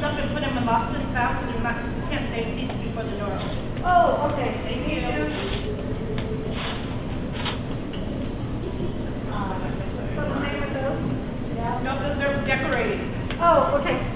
up and put them in lost and found because we can't save seats before the door opens. Oh, okay. Thank you. So the same with those? Yeah. No, they're decorating. Oh, okay.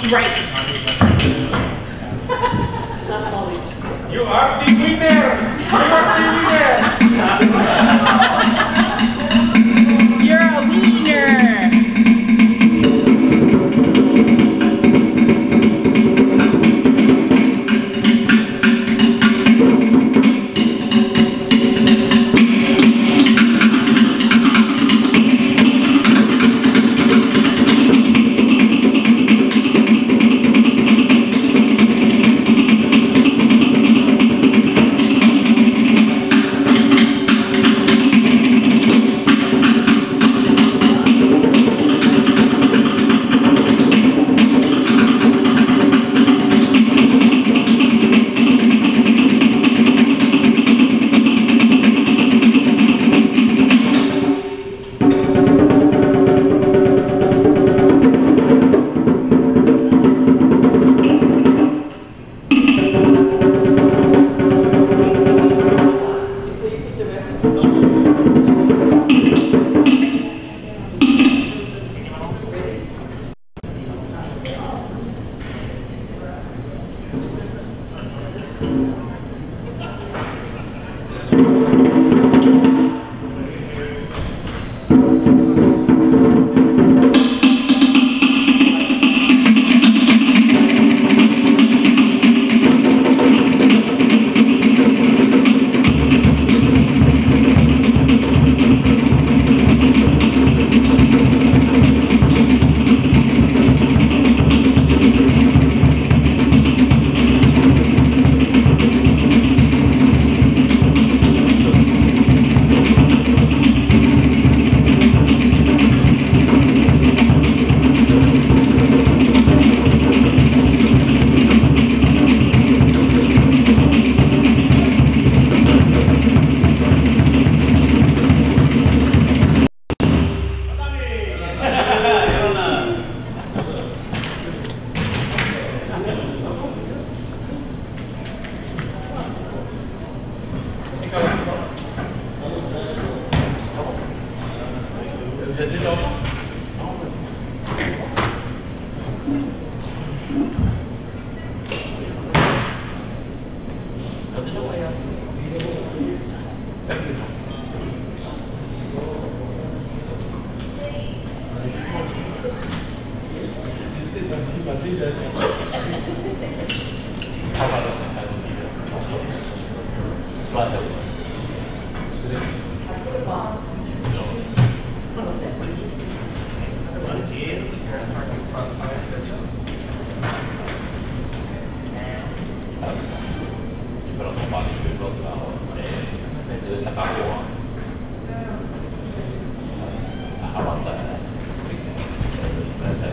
Right. You are the winner! You are the winner! You're a wiener. Però non faccio più il blog dove sta qua. Avanti adesso. Resta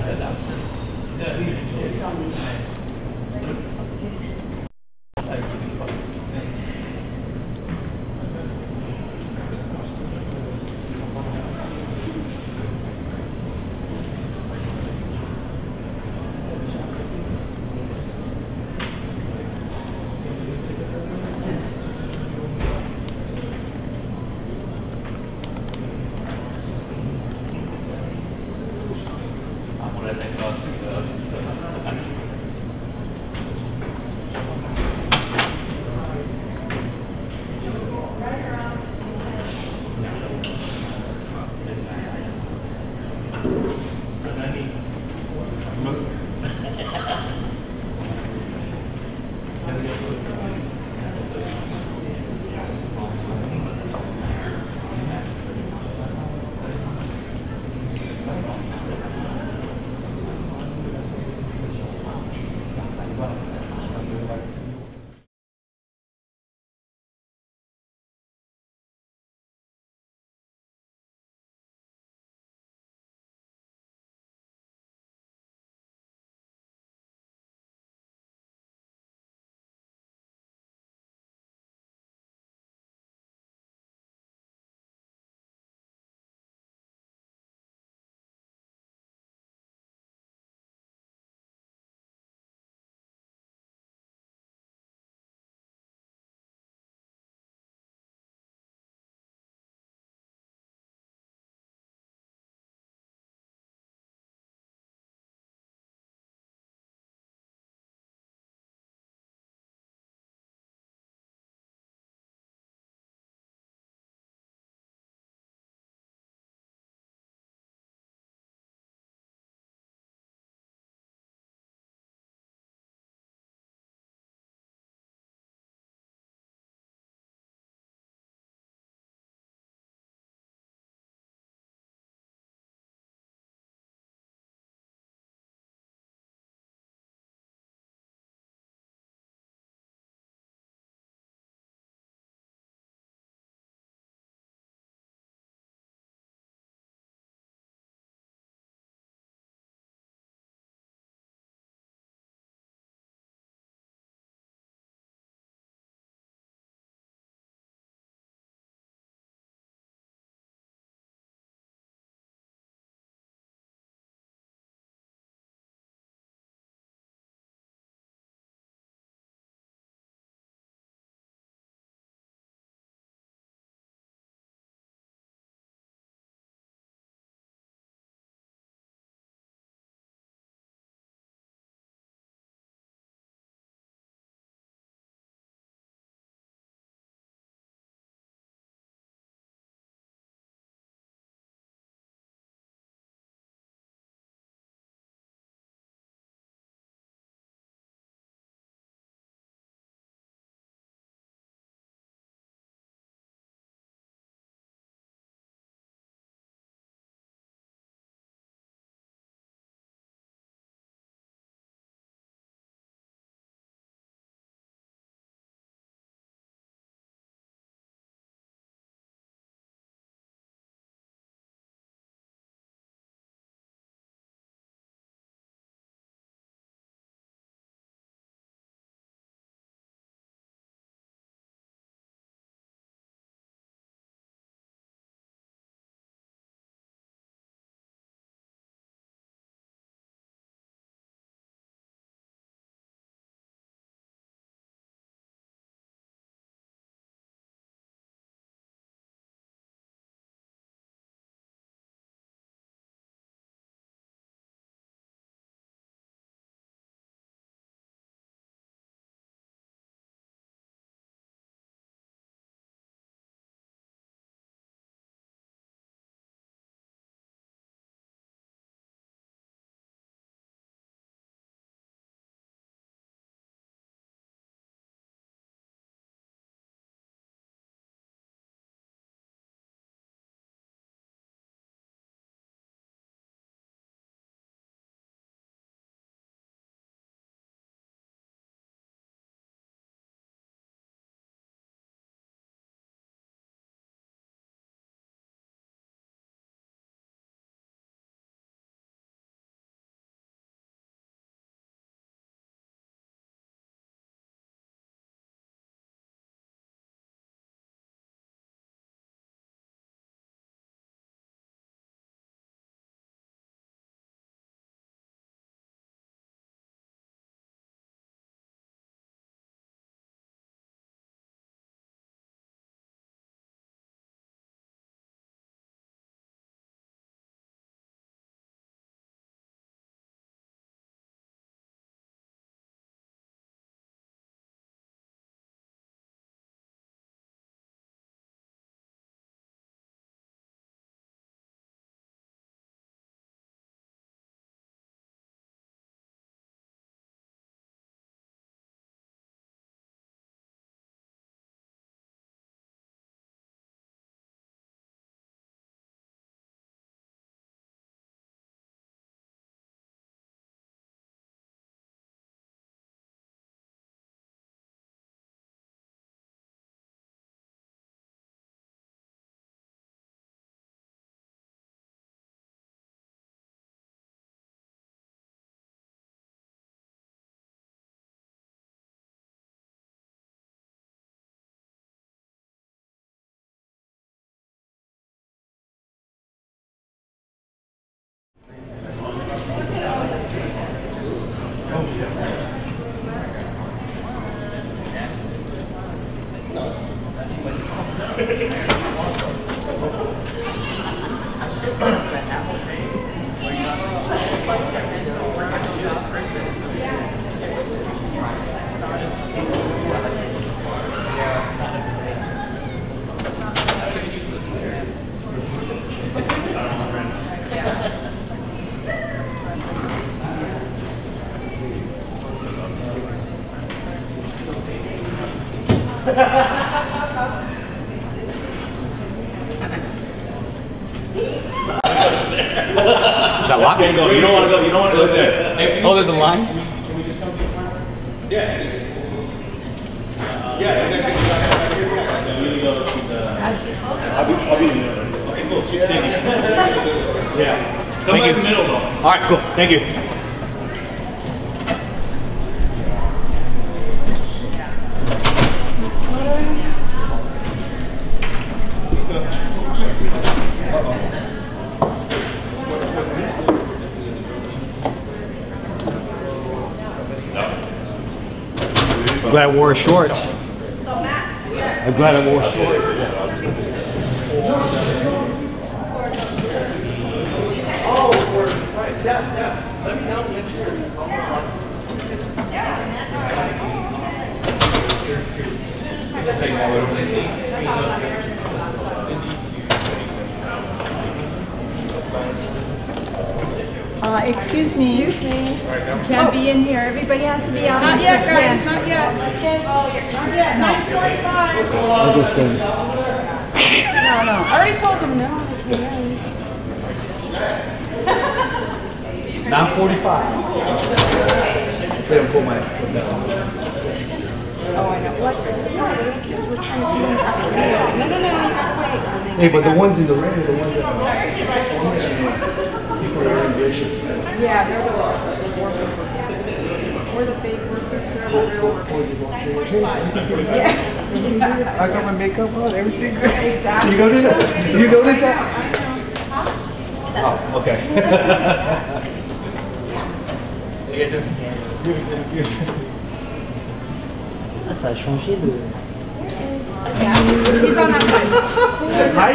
Is that locked? You don't want to go. You don't want to go there. Oh, there's a line. Can we just come to the front? Yeah. Yeah. I'll be in the middle. Okay, cool. Thank you. Yeah. Come in the middle though. All right, cool. Thank you. Glad I wore shorts. So Matt, I'm glad I wore shorts. Excuse me. You can't be in here. Everybody has to be out. not yet, guys, Yeah. not yet. Not yet, 9:45. No. I already told him no. 9:45. They don't pull my foot down. Oh, I know. What? No, the little kids were trying to do it after me. I said, no, you gotta wait. And then Hey, but the ones in the red are the ones that people are in dishes. yeah, they're the workers. We're the fake workers. They're the real workers. Yeah. I got my makeup on, everything good. Exactly. You notice that? You notice that? Oh, okay. You guys doing? Ça a changé de... He's on that one. Hi.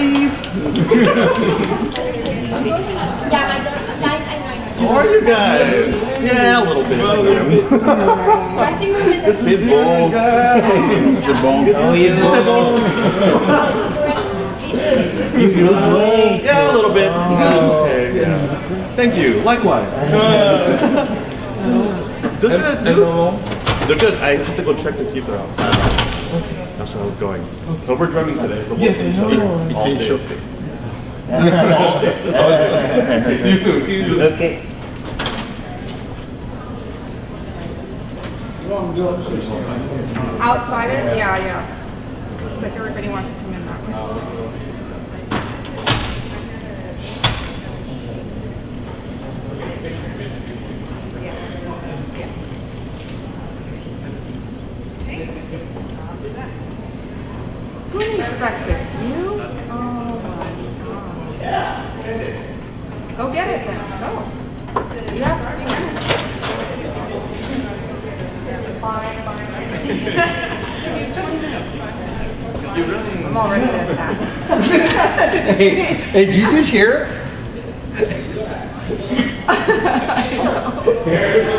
How are you guys? Yeah, a little bit. C'est bon. C'est bon. Oh, you You lose weight. Yeah, a little bit. Okay, yeah. Thank you. Likewise. They're good, dude. They're good. I have to go check to see if they're outside. That's where I was going. So we're driving today, so we'll see each other all day. All day. See you soon. See you soon. Okay. Outside it? Yeah. Looks like everybody wants to come in that way. Who needs breakfast? You? Oh my God. Yeah. Go get it then. Go. You have a few minutes. Give you 20 minutes. I'm all ready to attack. Hey, did you just hear it?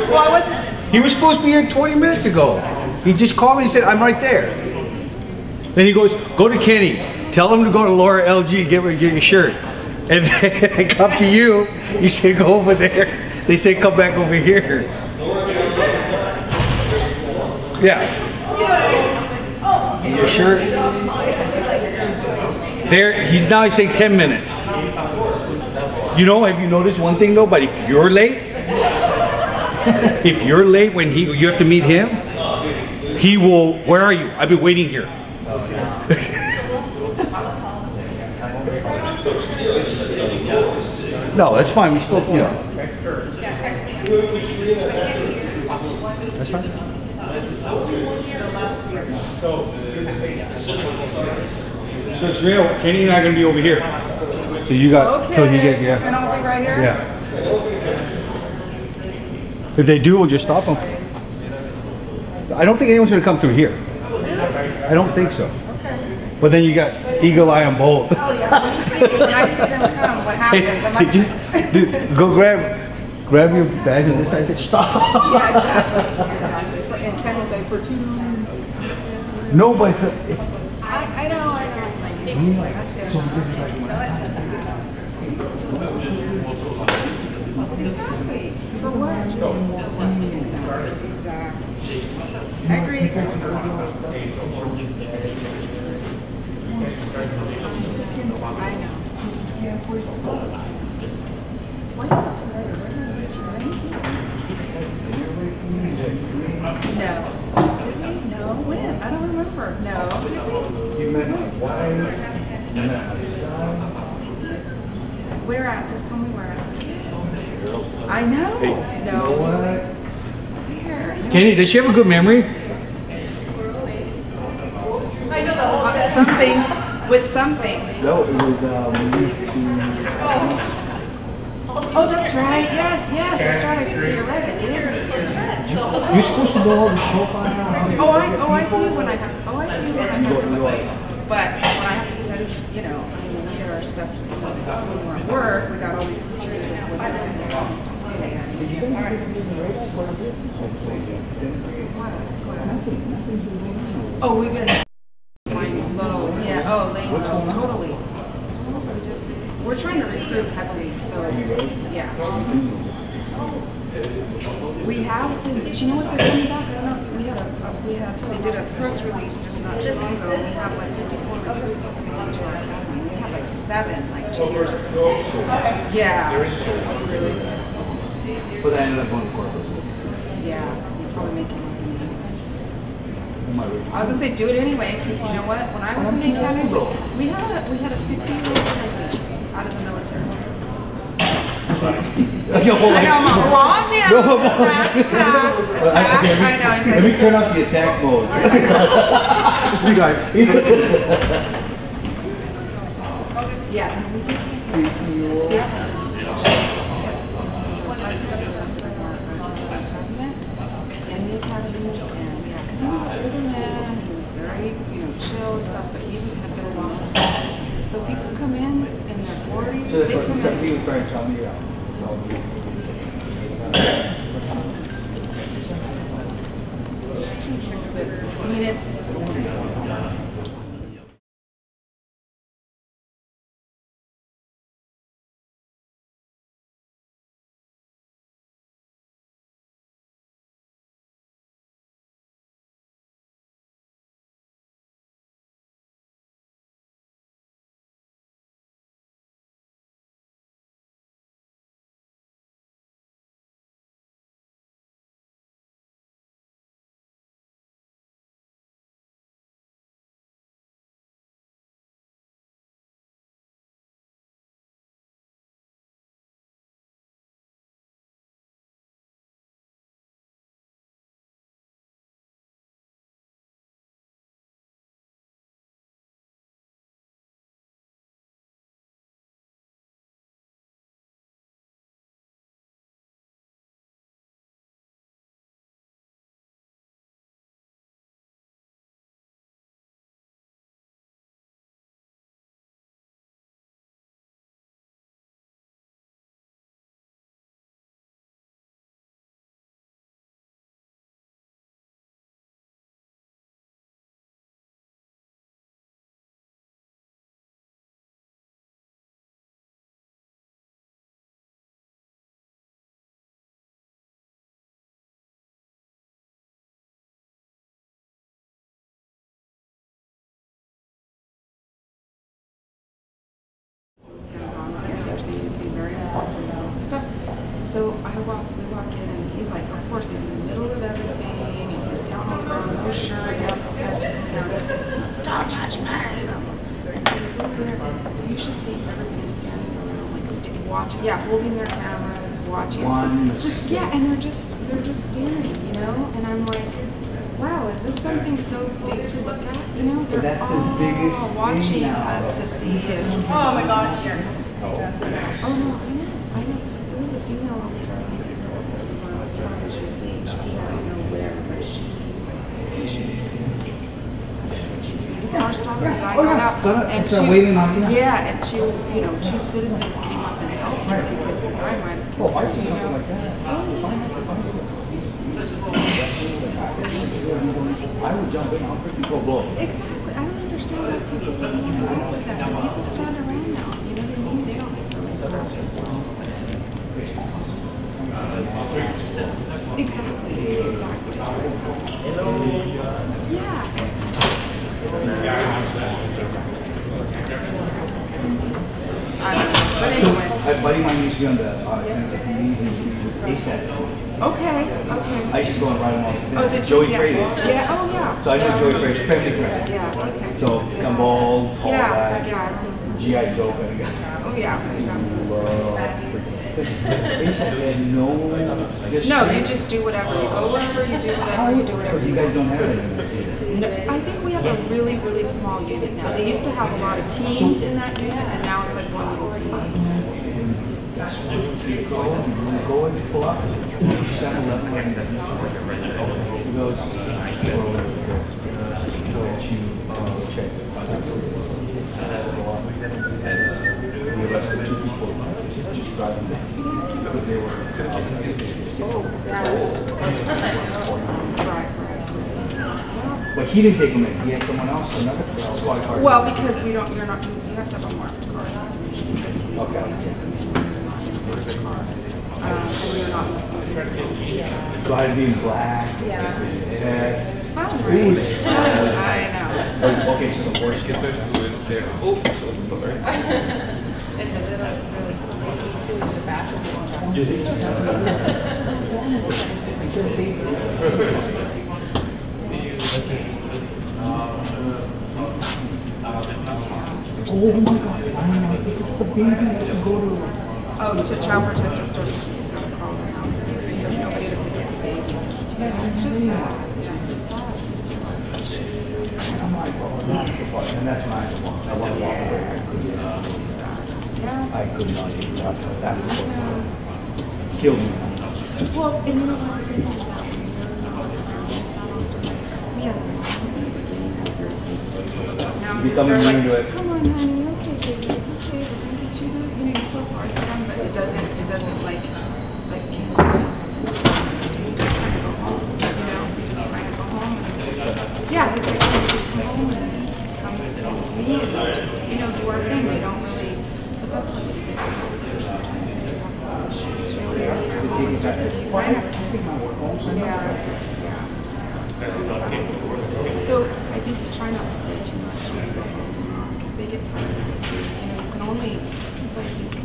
Well, I wasn't. He was supposed to be here 20 minutes ago. He just called me and said, I'm right there. Then he goes, go to Kenny. Tell him to go to Laura LG, get your shirt. And then I come to you. You said, go over there. They said, come back over here. Yeah. And your shirt. There, he's saying 10 minutes. You know, have you noticed one thing though? But if you're late, when you have to meet him, he will, where are you? I've been waiting here. No, that's fine. We still, you know. That's fine. So it's real. Kenny and I are going to be over here. So you got, Okay. so you get, yeah. And I'll be right here? Yeah. If they do, we'll just stop them. I don't think anyone's going to come through here. Really? I don't think so. Okay. But then you got eagle eye on both. Oh yeah, when you see, when I see them come, what happens? I'm like, Just, dude, go grab your badge on this side and say, stop. yeah, exactly. And Ken was like, for 2 minutes. No, but it's I know. That's it. so this is like Exactly. For what? Just exactly. I agree. I know. Why do you not familiar? Where did I meet you? Did I meet you? No. Did we? No. When? I don't remember. No. Did we? you met my wife, you met my son. We did. Where at? Just tell me where at. I know. Hey, No. you know what? Where? No. Kenny, does she have a good memory? I know the whole some things. With some things. No, it was we used to. Oh, that's right. Yes, that's right. I just see your Reddit, didn't you? You're supposed to know all the profile. Oh, I do when I have to. Oh, I do when I have to. But when I have to study, you know, I mean, we get our stuff when we're at work. We got all these pictures of what I What? Oh, we've been laying low. Yeah. Oh, laying low. Totally. We're trying to recruit heavily, so yeah. We have been, but you know what? They're coming back. I don't know. They did a press release just not too long ago. We have like 54 recruits coming into our academy. We had like 7 like 2 years ago. Yeah. Really? But I ended up going to corporate. Yeah. You're probably making money. I was gonna say do it anyway because you know what? When I was in the academy, we had a 50-year-old president out of the military. I know, Mom. Calm down. Attack. I know. He's like, let me turn off the attack mode. It's me, guys. yeah, we did. In the academy, and yeah, because he was an older man. He was very, you know, chill and stuff, but he had been a long time. So people come in their 40s. So they come in. he was trying to tell me out. I mean, it's. Hands-on with him. There seems to be very important stuff. So we walk in, and he's like, of course, he's in the middle of everything, and he's down on the ground, no shirt, he wants to pass it down. Don't touch me! And so we go over there, and you should see everybody standing around, like watching, holding their cameras, watching. And they're just staring, you know. And I'm like, wow, is this something so big to look at? You know, they're all watching us to see it. Oh my gosh, here. Oh no, I know. There was a female officer that was on television, CHP, I don't know where, but she car stop, the guy Oh, got yeah. out, Got out and and started waiting on it, yeah. and two citizens came up and helped her because the guy might have Oh, killed I her. see something like that. I would jump in, I'll quickly go blow. Exactly. I don't understand why people don't want to go with that. And people stand around now. You know what I mean? They don't. So it's perfect. Exactly. Exactly. Yeah. Exactly. I don't know. But anyway. A buddy of mine used to be on the Senate TV, he used to be with ASAP. Okay. Okay. I used to go and ride him all the time. Oh, did you? Joey Yeah. Freitas. Yeah. Oh, yeah. So I know Yeah, Joey remember Freitas, family Freitas. friend. Yeah. Okay. So, Gumball, tall Yeah. guy, Yeah. G.I. Joe kind of guy. Oh, yeah. ASAP had no... No, you just do whatever. You go wherever, you do whatever, you do whatever You you guys want. don't have that anymore. No, I think we have a really, really small unit now. They used to have a lot of teams in that unit, and now it's like one little team. So you go and pull up, 7-Eleven, he goes, so you check. We arrested 2 people just driving because they were Right. but he didn't take them in. He had someone else, another squad car. Well, because we don't, you're not, you have to have a marked card. Okay. And you're not. So I had to be in black. Yeah. Yes. It's fun, right? It's fun. I know. It's fun. Okay, so the worst one. Oh my God! The baby has to go to. Oh, to Child Protective Services, you gotta call them out. There's nobody to pick up the baby. Yeah, it's just sad. Yeah, it's sad. It's so much. I'm like, oh, that's so funny. And that's when I want to walk away. I couldn't. It's just sad. Yeah. I could not do that. That's the funny. Killed me. Well, and you know what the thing is that when you're not around that often, me as a mom, I was very sensitive. Now I'm just Becoming very immune to like, it. come on, honey, okay, baby, it's okay, we're gonna get you to, you feel sorry for them, but it doesn't like give you a sense of, you just kind of go home, you just kind of go home. And, yeah, he's like, can you just come home and come to me and just, do our thing. We don't really, but that's what they say about officers sometimes. They have a lot of issues, you know what I mean? Or home and stuff, because you kind of, so I think you try not to say too much when you go home because they get tired of it. You can only, it's like you can,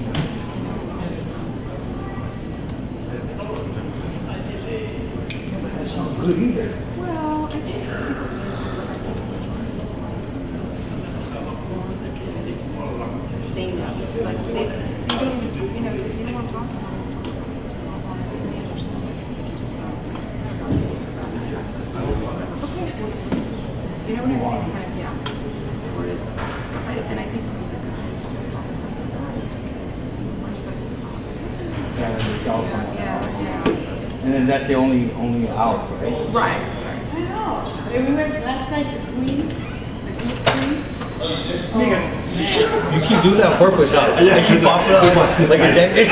That's not good either. Well, I think people say they know, like they don't even, if you don't want to talk about it, they understand it. It's like you just don't. Okay, well, let's just, you know what I'm saying? Kind of, yeah. Whereas, and I think some of the guys have a problem with the guys because we're just like the top. Yeah, the scalp. Yeah. So it's, And then that's the only out, right? right. I know. And we went last night to Queen. You keep doing that on purpose, huh? I keep popping up like a jet.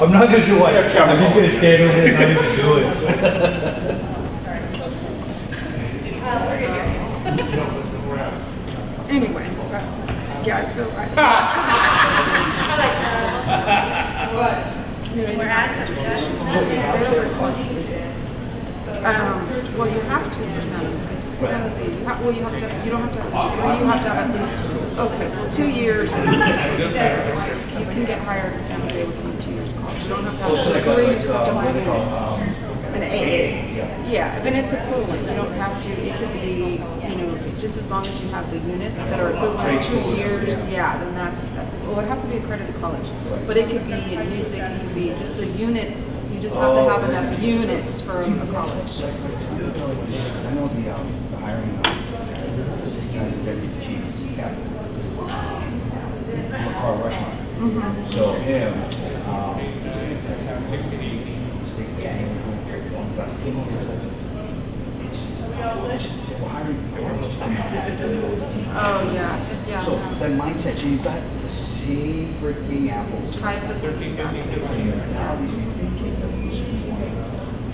I'm not gonna do what? I'm just gonna stand over there and not even do it. Anyway, yeah, so we're at education. Well, you have to for San Jose. San Jose, you don't have to have a degree, you have to have at least 2. Okay, well, 2 years is, you can get hired in San Jose within 2 years of college. You don't have to have a degree, you just have to have units. An AA. Yeah, but it's equivalent. You don't have to, it could be, just as long as you have the units that are equivalent to 2 years, yeah, then well, it has to be accredited college. But it could be in music, it could be just the units. You just have to have enough units for a college. I know the hiring guys that deputy chief, Carl Rushmore. So him, last team We're hiring people just to make it. Oh, yeah, yeah. So that mindset, so you've got the same freaking apples. Type of things. Same mentalities, same thinking.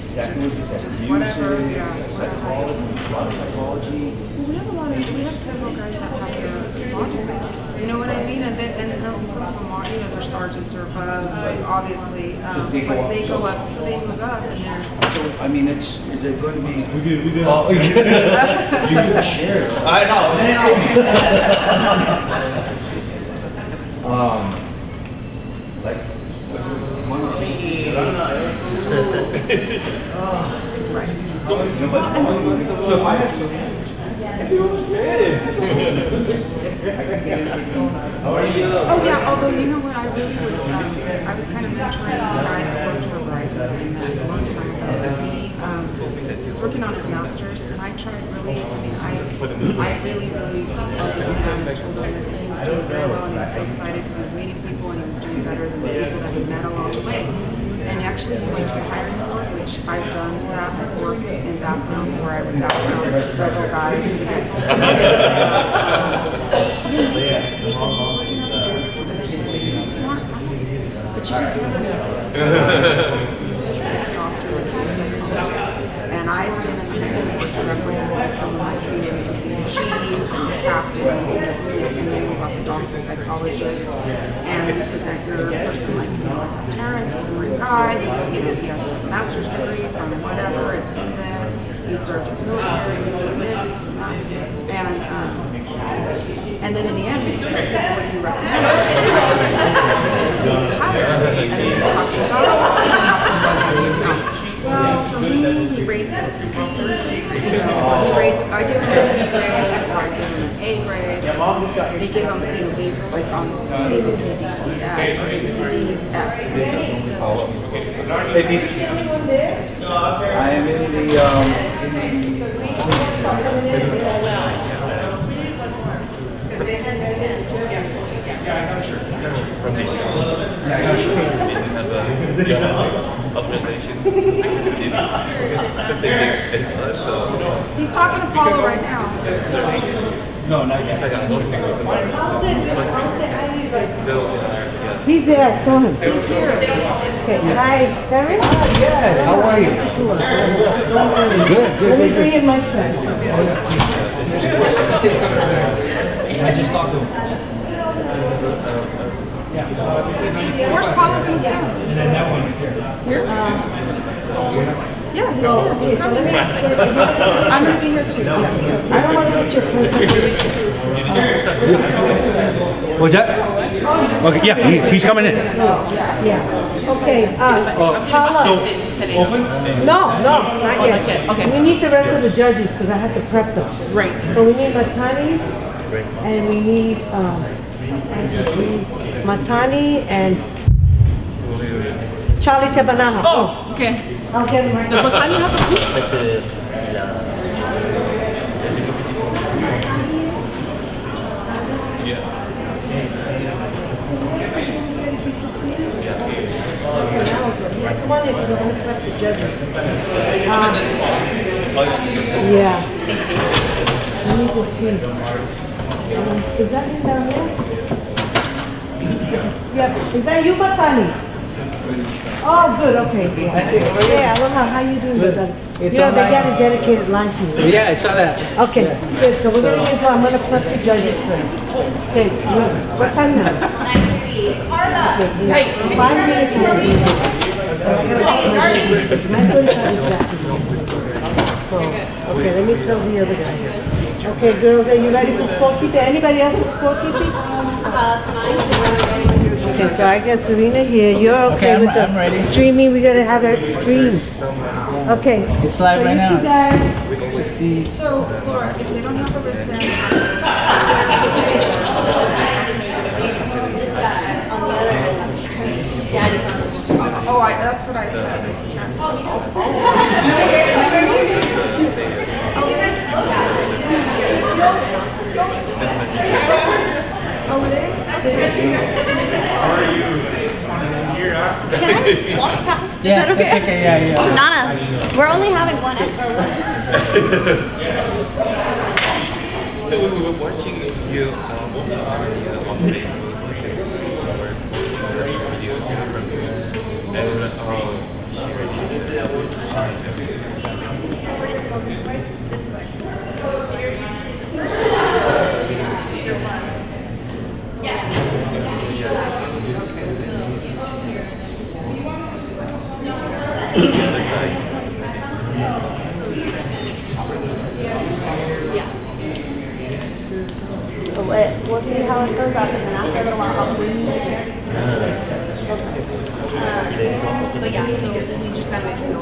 Exactly what you said. Just Music, whatever, yeah. Psychology, a lot of psychology. Well, we have several guys that have their law degrees. You know what I mean? And some of them are, you know, they're sergeants or above, obviously. But they go up, so they move up, and they're. So, I mean, is it going to be? We good. Oh, you can share. I know. Like one of these things. So if I have something. Oh yeah, although you know what, I really was, I was kind of mentoring this guy that worked for Verizon that I met a long time ago. He was working on his master's, and I tried really, I mean, I really focused on him and told him this, and he was doing very well, and he was so excited because he was meeting people and he was doing better than the people that he met along the way. And actually he went to the hiring board, which I've done that. I've worked in backgrounds where I would background several guys to get he's smart guy, but you just never know. See a doctor or see a psychologist. And I've been in the hiring board to represent like someone like you, the chiefs and the captains, and then you got the doctor, psychologist, and represent your person like, you know, Terrence. He's a great guy. He's, you know, he has a master's degree from whatever. It's in this. He served in the military. He's done this. He's done that. And then in the end, he said, okay, what do you recommend? And then we talked to the doctors. Well, for me, he rates it a C. I give him a D grade, or I give him an A grade. They give him, you know, based like on A, B, C, D, E, F, or A, B, C, D, F. And so he says, I am in he's talking to Paulo right now. No, not yet. He's there, I saw him. He's here. Okay, hi, Terry? Yes, how are you? Good. Let me bring in my son. I just talked to him. Where's Paulo going to stand? And then that one here. Here? Yeah, he's here. He's coming. I'm going to be here too. Yes. I don't want to get your place. What's that? Okay, yeah, he's coming in. Yeah. Okay, Paula. No, not yet. Okay. We need the rest of the judges because I have to prep them. Right. So we need Matani, and we need Matani and Charlie Tebanaha. Oh, okay. I'll get him right Does now. Matani have a group? Come on in, because I'm going to prep the judges. Yeah. Let me just see. Is that him down there? Yeah. Is that you, Matani? Oh, good. Okay. Yeah. Aloha. How you doing, Matani? You know, they got a dedicated line for you. Yeah, I saw that. Okay, good. So we're going to I'm going to prep the judges first. Okay. What time now? 9:30. Carla. Okay. 5 minutes more. So, okay, let me tell the other guy. Okay, girls, are you ready for scorekeeping? Anybody else for scorekeeping? Okay, so I got Serena here. You're okay with I'm ready. the streaming? We're gonna have it streamed. Okay. It's live right now. Guys. So, Laura, if they don't have a wristband, on the other end of the screen. Oh, that's what I said. It's chances of Oh, it is? How are you? Can I walk past that okay? That's okay, yeah, yeah. Nana, we're only having one extra one. So we were watching you on Facebook or videos from you, We'll see how it goes up, and then after a little while, I'll bring you the chair. But yeah, so you just gotta make sure you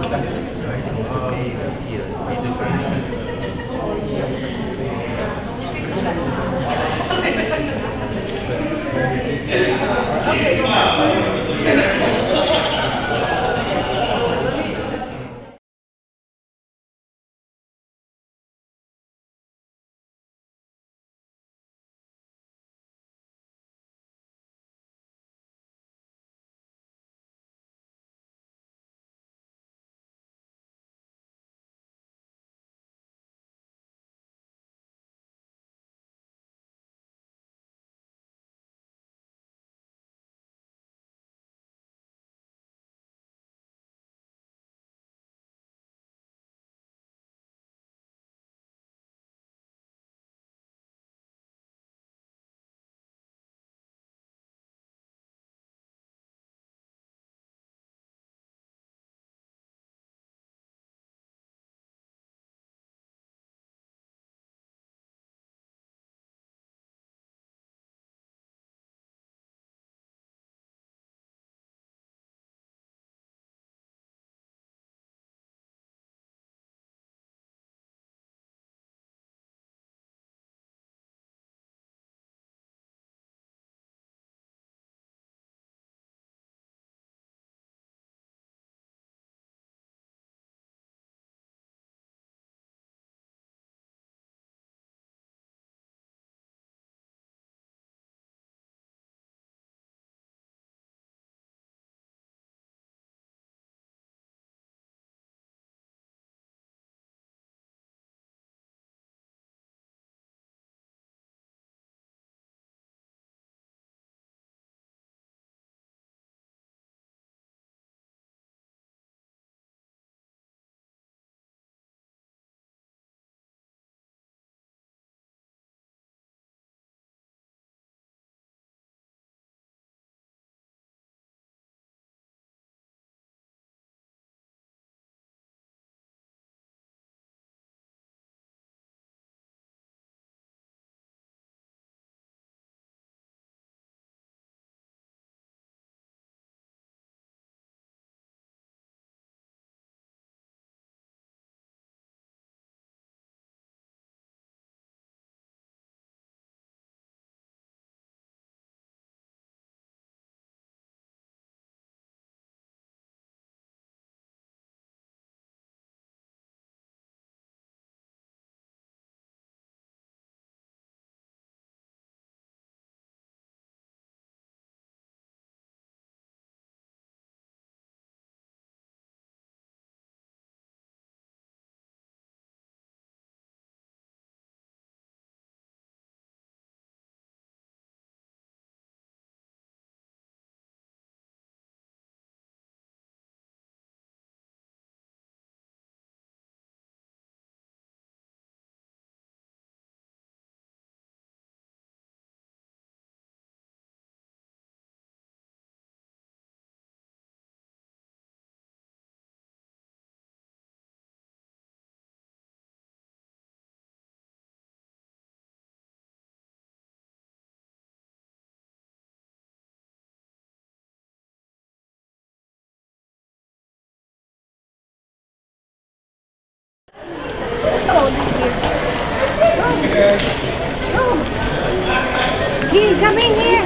He, come in here.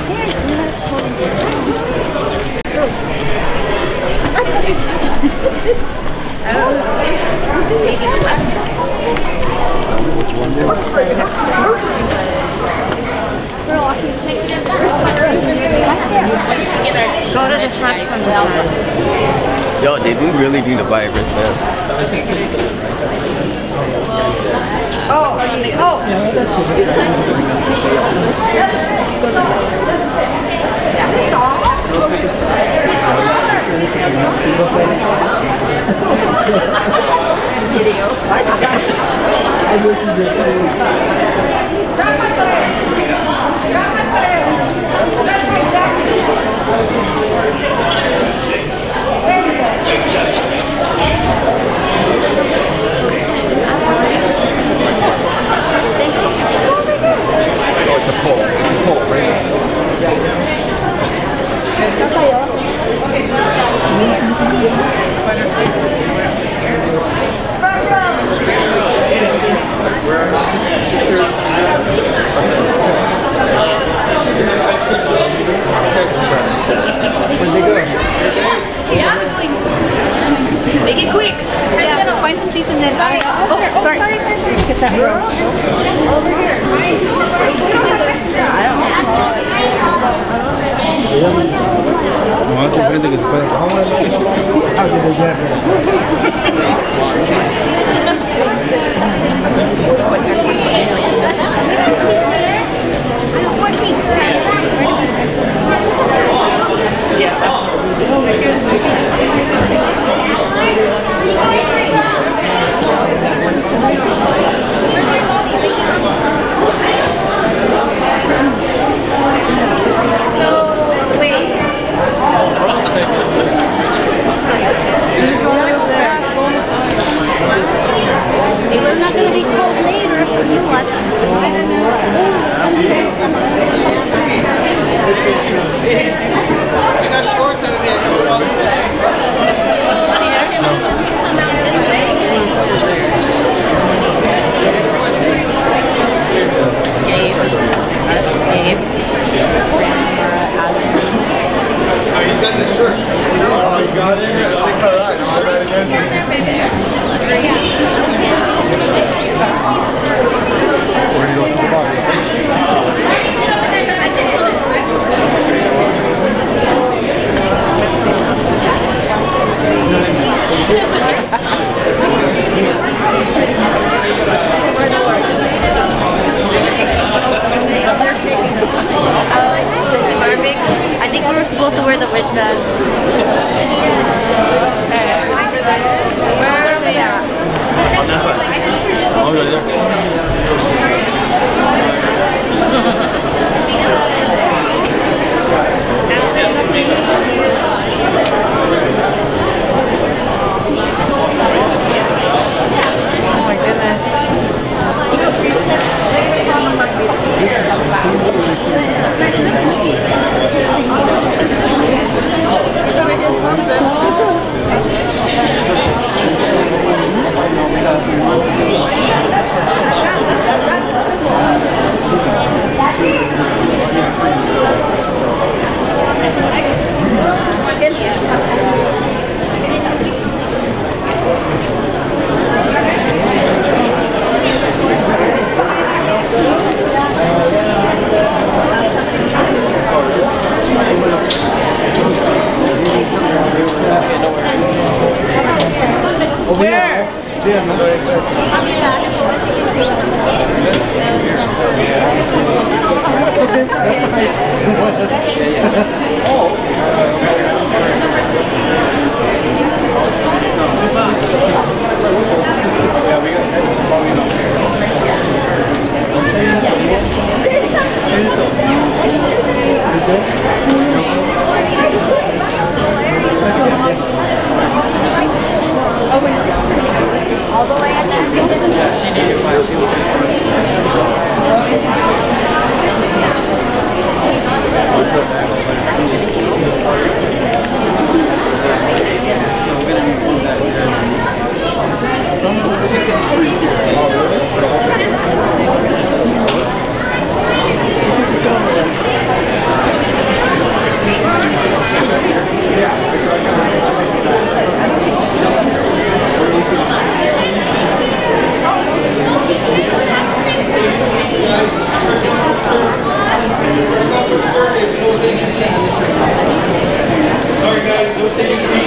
Here, let's go. Maybe the left. Girl, I can take it up. Let's get our seat. Go to the front from the side. Yo, did we really need to buy a wristband? Oh, it's a pole. It's a pole, right? Yeah, we're going. Make it quick. Yeah. Find some seats and then. Oh, sorry. Get that row. Over here. We're not gonna be cold later if you want. I got shorts under there with all these things. Oh, he's got the shirt. Oh, he's got it. I'll try it again. Where do you go to the bottom? I think we were supposed to wear the wristbands. Where are they at? On that side. Oh, right there. Oh my goodness. All the way at that? Yeah, she needed my shoes. Take a seat.